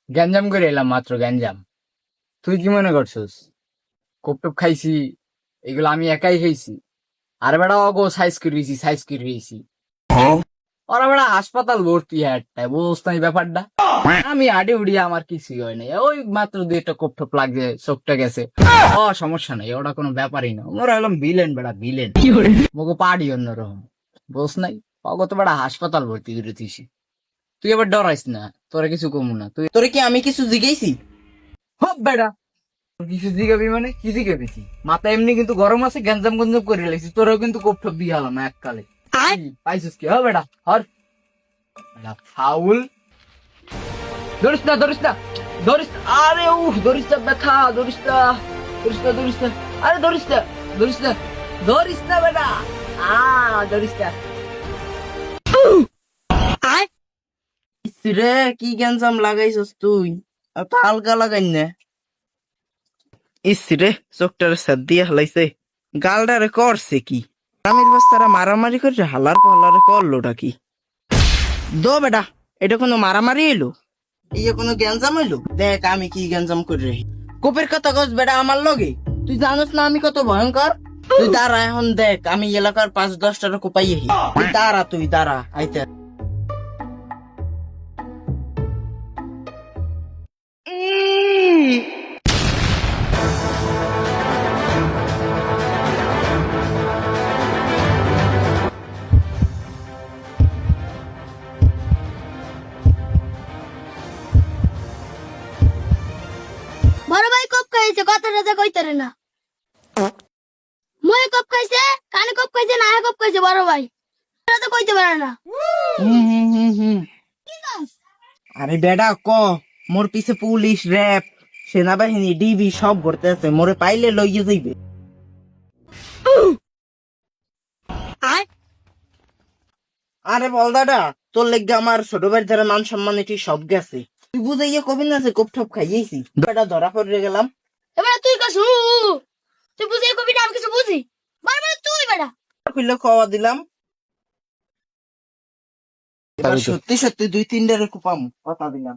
গ্যাঞ্জাম করে এলাম মাত্র গ্যাঞ্জাম। তুই কি মনে করছিস কোপ টোপ খাইছি? এগুলো আমি একাই খাইছি। আর বেটা অগো সাইজ করে রয়েছি। ওরা বেটা হাসপাতাল ভর্তি হ্যাঁ বুঝছ না এই ব্যাপারটা। আমি আডে উড়ি আমার কিছুই হয় নাই, ওই মাত্র দুই একটা কোপ টোপ লাগছে, চোখটা গেছে। সমস্যা নাই, ওটা কোনো ব্যাপারই না। ওরা হলাম ভিলেন বেটা ভিলেন, মোকে পাড়ি অন্যরকম। বুঝ নাই অগো তো বেটা হাসপাতাল ভর্তি করেছিস। তুই এবার ডরাইস না, তোরা কিছু কমু না তুই। তোরে কি আমি কিছু জিজ্ঞাসি? হপ বেটা, কিছু জিগাবি মানে কি জিগাবি তুই? মাথা এমনি কিন্তু গরম আছে, গ্যাঞ্জাম গঞ্জাম করে লাগছি, তোরাও কিন্তু কোপ টোপ দিয়ে হলাম এককালে। পাইছিস কি বেটা? হর বেটা ফাউল। ধরিস না ধরিস না ধরিস না, আরে ধরিস না ব্যথা, ধরিস না ধরিস না ধরিস না, আরে ধরিস না ধরিস না ধরিস না বেটা, ধরিস না। রে কি গ্যাঞ্জাম লাগাইছস তুই? তো হালকা লাগাই না। রে চোখটারে সাদ দিয়ে হালাইছে। গালডারে করছে কি? গ্রামের বাস্তারা মারামারি করে হালার পালারে করলোটা কি? দো বেটা, এটা কোনো মারামারি এলো? ইয়ে কোনো গ্যাঞ্জাম এলো? দেখ আমি কি গ্যাঞ্জাম করে রেহি। কোপের কথা কস বেটা আমার লগে? তুই জানোস না আমি কত ভয়ঙ্কর? তুই দাঁড়া এখন দেখ আমি এলাকার 5-10টারে কোপাইহি। তুই দাঁড়া আইতে। বড় ভাই কপ খাইছে, কথাটা কইতারে না। মই কপ খাইছে, কানে কপ খাইছে, না কপ খাইছে বড় ভাই, এটা তো কইতে পারে না। হুম। কি কাজ? আরে বেডা মোর পিছে পুলিশ, র্যাব, সেনাবাহিনী, ডিবি সব ঘুরতে আছে, মোরে পাইলে লইয়ে যাইবে। আরে বল দাদা, তোর লেগে আমার ছোট ভাইয়ের দ্বারা মান সম্মান এটি সব গেছে। তুই বুঝাইয়া কবি না যে কোপ ঠপ খাইয়েছি, বেটা ধরা পড়ে গেলাম। এবার তুই কাজ তুই বুঝে কবি না, আমি কিছু বুঝি। বারবার তুই বেটা খুললে খাওয়া দিলাম। এবার সত্যি সত্যি 2-3টারে কুপাম কথা দিলাম।